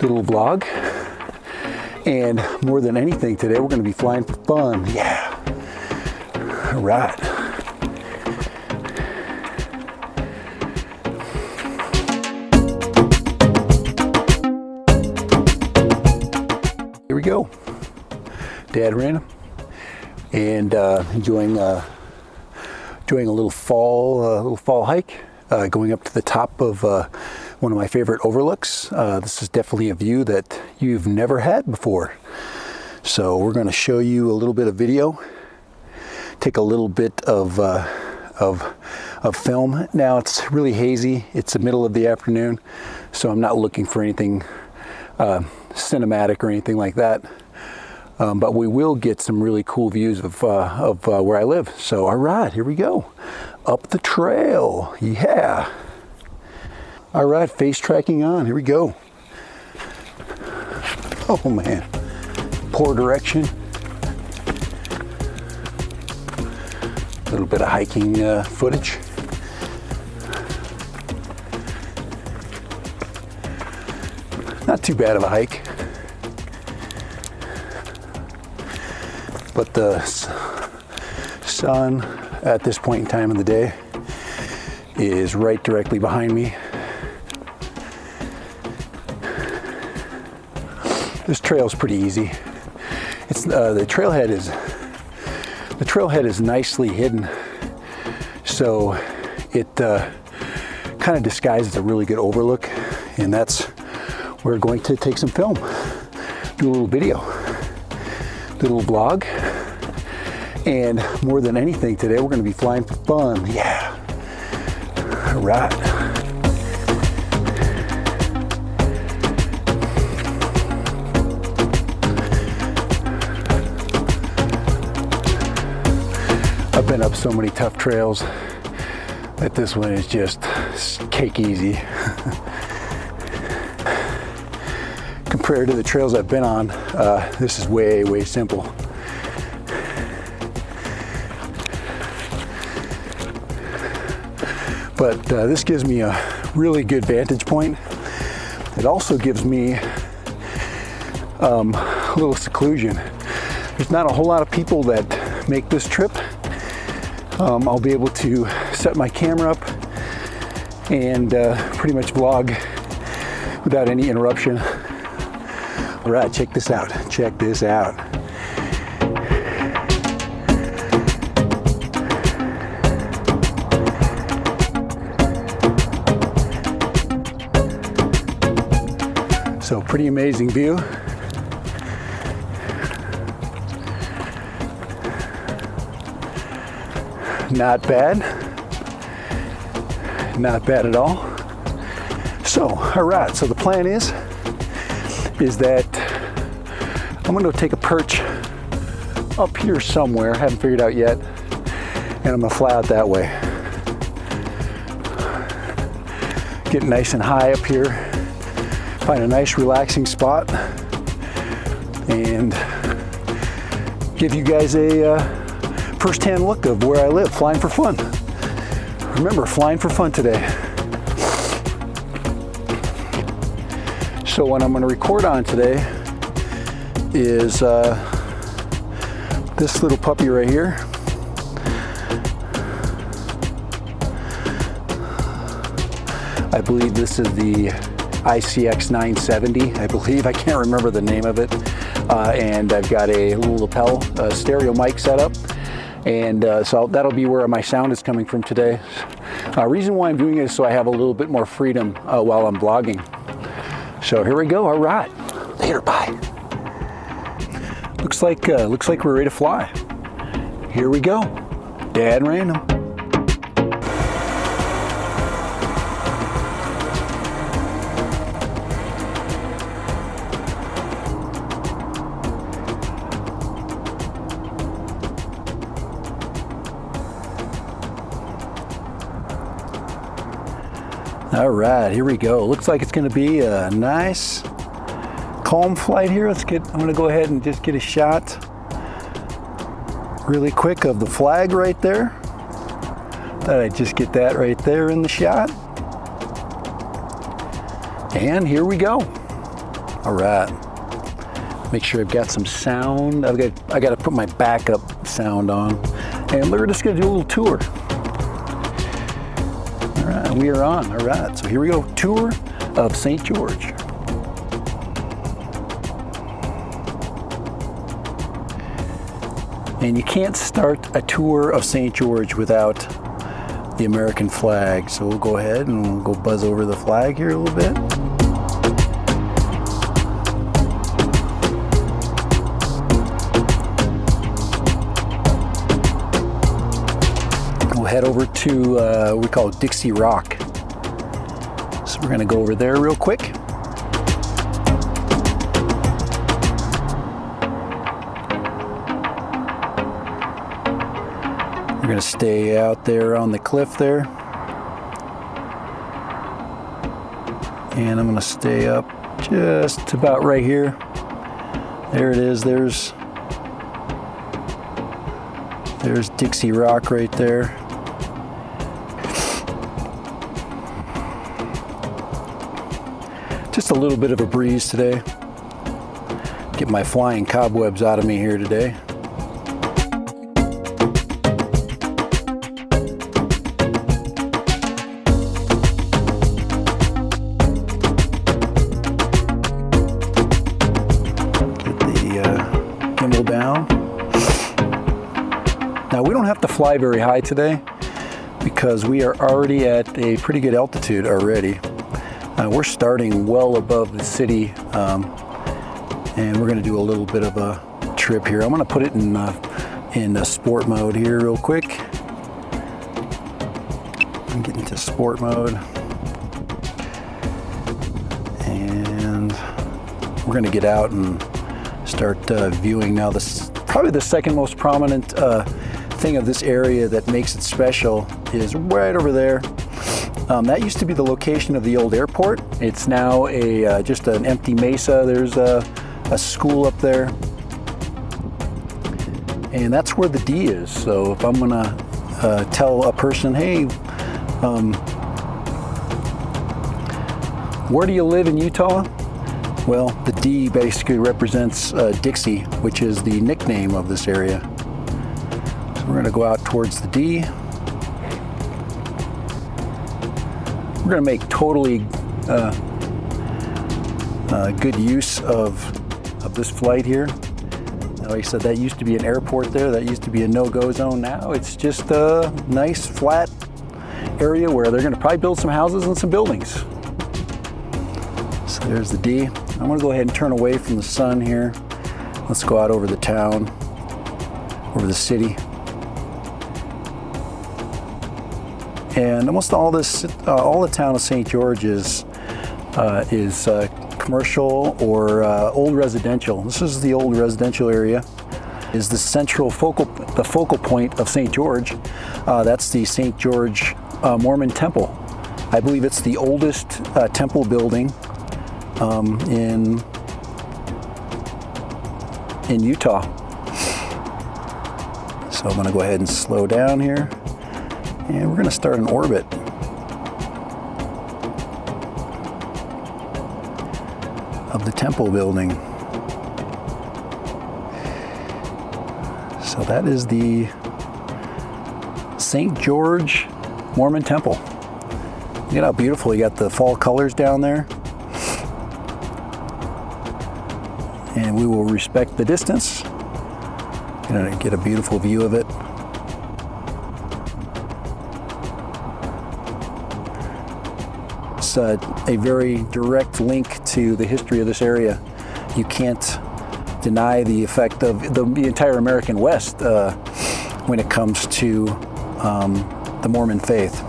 little vlog. And more than anything today, we're going to be flying for fun. Yeah. All right. Here we go. Dad ran and enjoying a little fall hike, going up to the top of one of my favorite overlooks. This is definitely a view that you've never had before. So we're going to show you a little bit of video, take a little bit of film. Now it's really hazy. It's the middle of the afternoon, so I'm not looking for anything cinematic or anything like that. But we will get some really cool views of where I live. So, all right, here we go. Up the trail, yeah. All right, face tracking on, here we go. Oh man, poor direction. A little bit of hiking footage. Not too bad of a hike. But the sun at this point in time of the day is right directly behind me. This trail is pretty easy. It's the trailhead is nicely hidden, so it kind of disguises a really good overlook, and that's where we're going to take some film, do a little video, do a little vlog. And more than anything today, we're going to be flying for fun. Yeah. All right. I've been up so many tough trails that this one is just cake easy. Compared to the trails I've been on, this is way, way simple. But this gives me a really good vantage point. It also gives me a little seclusion. There's not a whole lot of people that make this trip. I'll be able to set my camera up and pretty much vlog without any interruption. All right, check this out. Check this out. So pretty amazing view. Not bad. Not bad at all. So, all right, so the plan is that I'm gonna take a perch up here somewhere, haven't figured out yet, and I'm gonna fly out that way. Get nice and high up here, find a nice relaxing spot, and give you guys a first-hand look of where I live, flying for fun. Remember, flying for fun today. So what I'm going to record on today is this little puppy right here. I believe this is the ICX 970, I believe. I can't remember the name of it. And I've got a little lapel stereo mic set up. And so that'll be where my sound is coming from today. Reason why I'm doing it is so I have a little bit more freedom while I'm vlogging. So here we go. All right. Later. Bye. Looks like we're ready to fly. Here we go. Dad random. All right, here we go. Looks like it's going to be a nice, calm flight here. I'm going to go ahead and just get a shot really quick of the flag right there. Thought I'd just get that right there in the shot. And here we go. All right. Make sure I've got some sound. I got to put my backup sound on. And we're just going to do a little tour. All right, we are on. All right, so here we go. Tour of St. George. And you can't start a tour of St. George without the American flag. So we'll go ahead and we'll go buzz over the flag here a little bit. We'll head over to what we call Dixie Rock. So we're gonna go over there real quick. We're gonna stay out there on the cliff there. And I'm gonna stay up just about right here. There it is, there's Dixie Rock right there. Just a little bit of a breeze today. Get my flying cobwebs out of me here today. Get the gimbal down. Now we don't have to fly very high today because we are already at a pretty good altitude already. We're starting well above the city, and we're going to do a little bit of a trip here. I'm going to put it in sport mode here real quick. I'm getting to sport mode, and we're going to get out and start viewing now. This probably the second most prominent thing of this area that makes it special is right over there. That used to be the location of the old airport. It's now just an empty mesa. There's a school up there. And that's where the D is. So if I'm gonna tell a person, hey, where do you live in Utah? Well, the D basically represents Dixie, which is the nickname of this area. So we're gonna go out towards the D. We're going to make totally good use of this flight here. Like I said, that used to be an airport there. That used to be a no-go zone. Now it's just a nice flat area where they're going to probably build some houses and some buildings. So there's the D. I'm going to go ahead and turn away from the sun here. Let's go out over the town, over the city. And almost all the town of St. George is commercial or old residential. This is the old residential area. Is the focal point of St. George. That's the St. George Mormon temple. I believe it's the oldest temple building in Utah. So I'm going to go ahead and slow down here. And we're going to start an orbit. Of the temple building. So that is the St. George Mormon Temple. Look at how beautiful. You got the fall colors down there. And we will respect the distance. Gonna get a beautiful view of it. A very direct link to the history of this area. You can't deny the effect of the entire American West when it comes to the Mormon faith.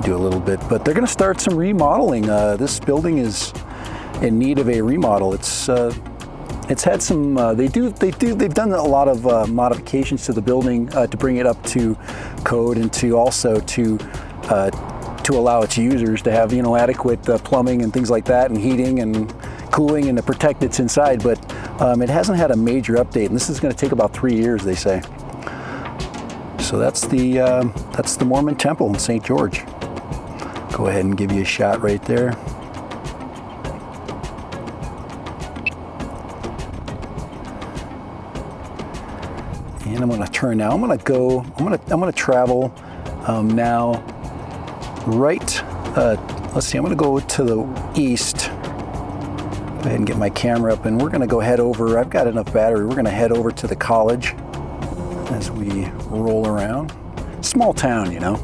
Do a little bit, but they're going to start some remodeling. This building is in need of a remodel. It's had some. They've done a lot of modifications to the building to bring it up to code and to also to allow its users to have, adequate plumbing and things like that, and heating and cooling, and to protect its inside. But it hasn't had a major update, and this is going to take about 3 years, they say. So that's the Mormon temple in St. George. Go ahead and give you a shot right there. And I'm going to turn now. I'm going to travel now right. Let's see. I'm going to go to the east. Go ahead and get my camera up, and we're going to go head over. I've got enough battery. We're going to head over to the college as we roll around. Small town, you know.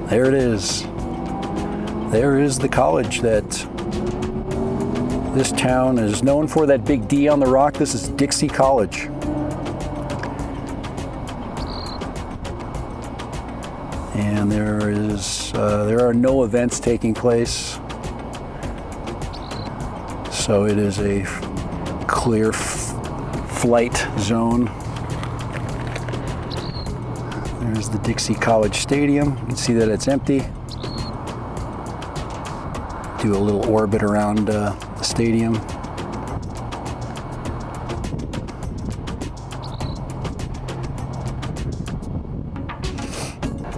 There it is. There is the college that this town is known for, that big D on the rock. This is Dixie College. And there are no events taking place. So it is a clear flight zone. There's the Dixie College Stadium. You can see that it's empty. Do a little orbit around the stadium.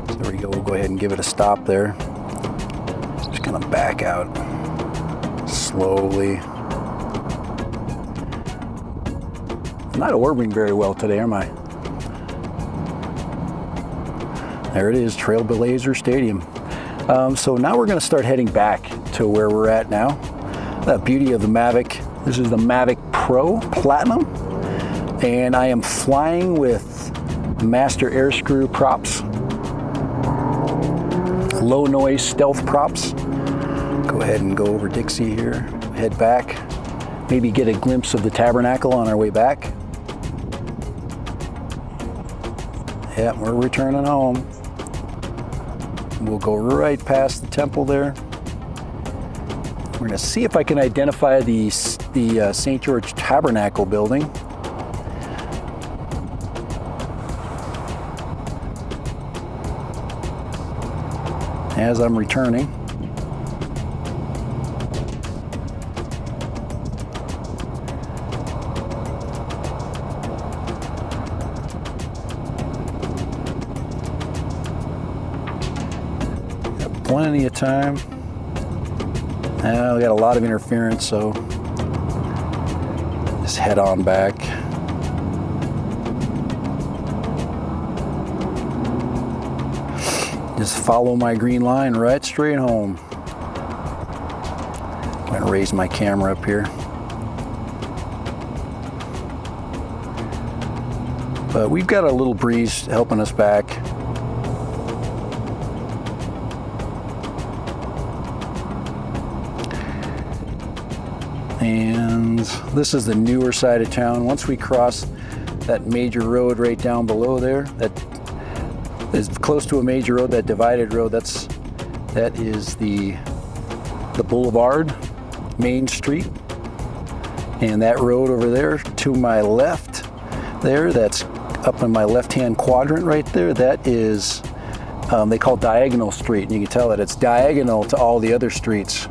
So there we go. We'll go ahead and give it a stop there. Just gonna back out slowly. I'm not orbiting very well today, am I? There it is, Trailblazer Stadium. So now we're going to start heading back to where we're at now. The beauty of the Mavic. This is the Mavic Pro Platinum, and I am flying with master air screw props, low noise stealth props. Go ahead and go over Dixie here, head back, maybe get a glimpse of the tabernacle on our way back. Yeah, we're returning home. We'll go right past the temple there. We're going to see if I can identify the St. George Tabernacle building. As I'm returning. Plenty of time. We got a lot of interference, so just head on back. Just follow my green line right straight home. I'm going to raise my camera up here. But we've got a little breeze helping us back. And this is the newer side of town. Once we cross that major road right down below there, that is close to a major road, that divided road, that is the boulevard, Main Street. And that road over there to my left there, that's up in my left-hand quadrant right there, that is, they call Diagonal Street. And you can tell that it's diagonal to all the other streets.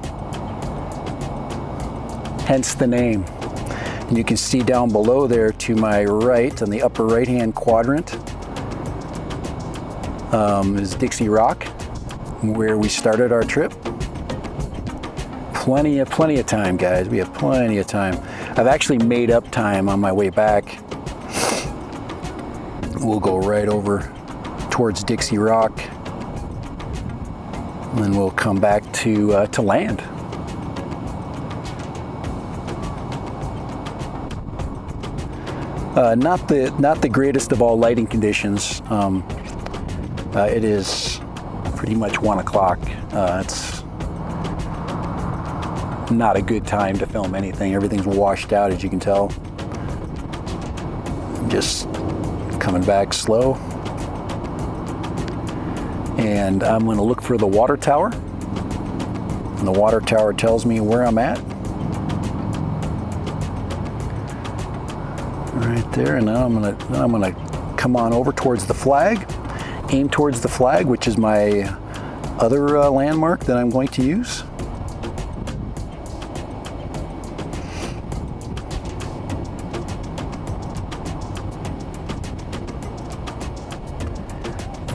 Hence the name. And you can see down below there to my right, on the upper right-hand quadrant, is Dixie Rock, where we started our trip. Plenty of time, guys. We have plenty of time. I've actually made up time on my way back. We'll go right over towards Dixie Rock, and then we'll come back to land. Not the greatest of all lighting conditions. It is pretty much 1 o'clock. It's not a good time to film anything. Everything's washed out, as you can tell. Just coming back slow. And I'm going to look for the water tower. And the water tower tells me where I'm at. Right there, and now I'm gonna come on over towards the flag, aim towards the flag, which is my other landmark that I'm going to use.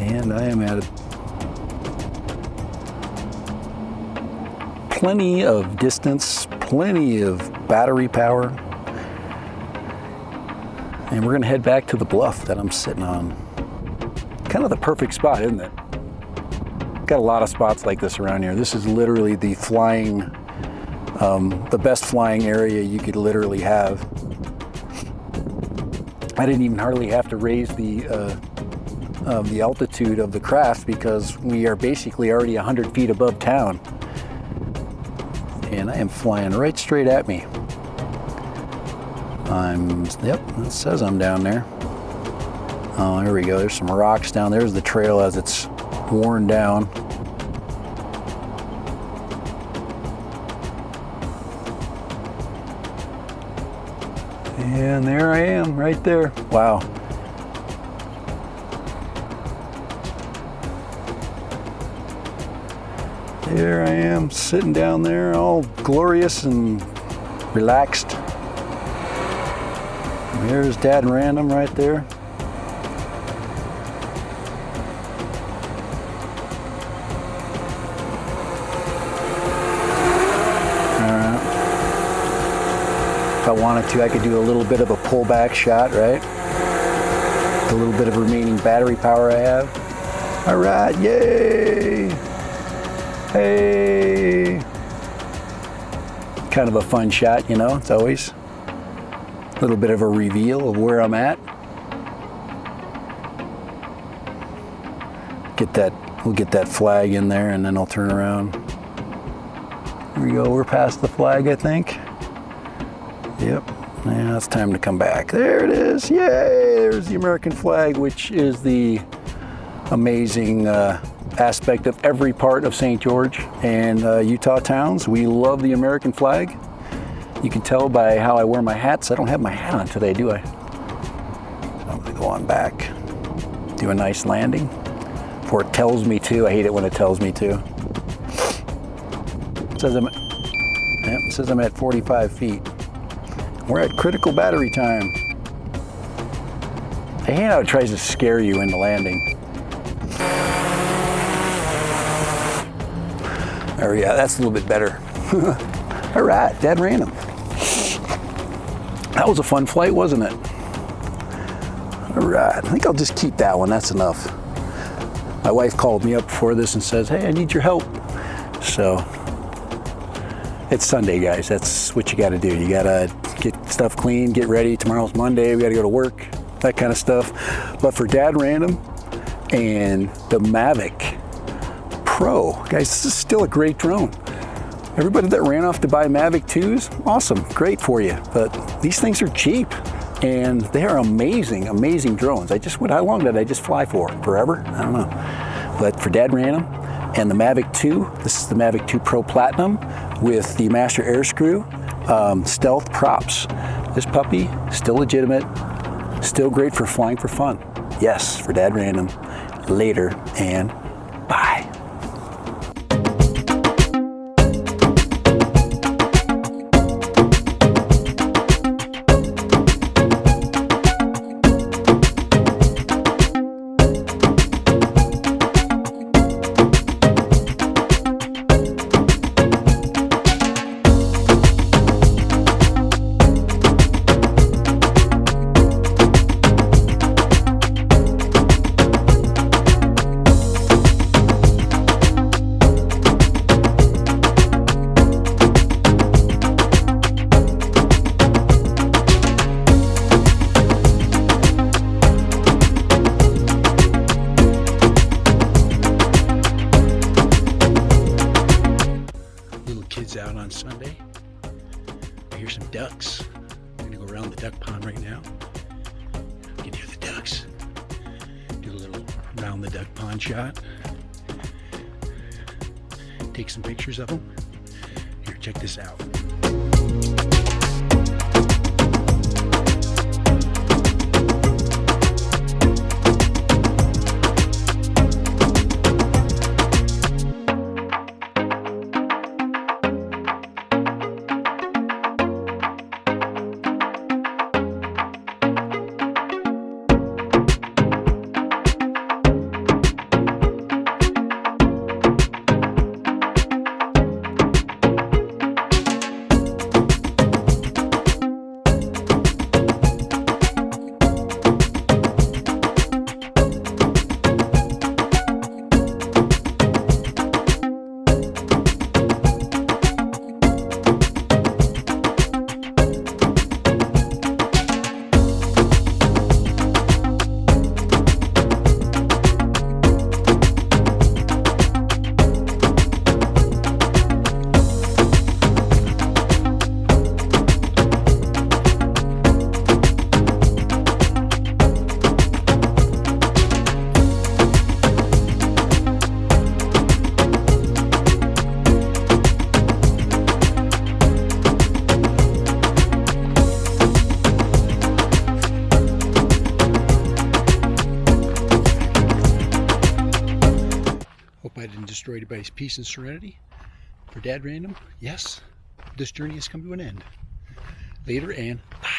And I am at plenty of distance, plenty of battery power. And we're gonna head back to the bluff that I'm sitting on. Kind of the perfect spot, isn't it? Got a lot of spots like this around here. This is literally the best flying area you could literally have. I didn't even hardly have to raise the altitude of the craft because we are basically already 100 feet above town. And I am flying right straight at me. Yep, it says I'm down there. Oh, here we go. There's some rocks down there. There's the trail as it's worn down. And there I am, right there. Wow. There I am, sitting down there, all glorious and relaxed. There's Dad and Random right there. If I wanted to, I could do a little bit of a pullback shot, right? A little bit of remaining battery power I have. All right, yay! Hey! Kind of a fun shot, you know, it's always a little bit of a reveal of where I'm at. We'll get that flag in there and then I'll turn around. Here we go, we're past the flag, I think. Yep, now it's time to come back. There it is, yay! There's the American flag, which is the amazing aspect of every part of St. George and Utah towns. We love the American flag. You can tell by how I wear my hats. I don't have my hat on today, do I? So I'm gonna go on back, do a nice landing before it tells me to. I hate it when it tells me to. It says I'm at 45 feet. We're at critical battery time. I hate how it tries to scare you into landing. There we go, that's a little bit better. All right, Dad Random. That was a fun flight, wasn't it? All right, I think I'll just keep that one, that's enough. My wife called me up before this and says, hey, I need your help. So, it's Sunday, guys, that's what you gotta do. You gotta get stuff clean, get ready. Tomorrow's Monday, we gotta go to work, that kind of stuff. But for Dad Random and the Mavic Pro, guys, this is still a great drone. Everybody that ran off to buy Mavic 2s, awesome, great for you. But these things are cheap and they are amazing, amazing drones. How long did I just fly for? Forever? I don't know. But for Dad Random and the Mavic 2, this is the Mavic 2 Pro Platinum with the Master Air Screw stealth props. This puppy, still legitimate, still great for flying for fun. Yes, for Dad Random. Later and bye. Out on Sunday. I hear some ducks. I'm gonna go around the duck pond right now. You can hear the ducks. Do a little round the duck pond shot. Take some pictures of them. Here, check this out. Hope I didn't destroy anybody's peace and serenity. For Dad Random, yes, this journey has come to an end. Later and bye.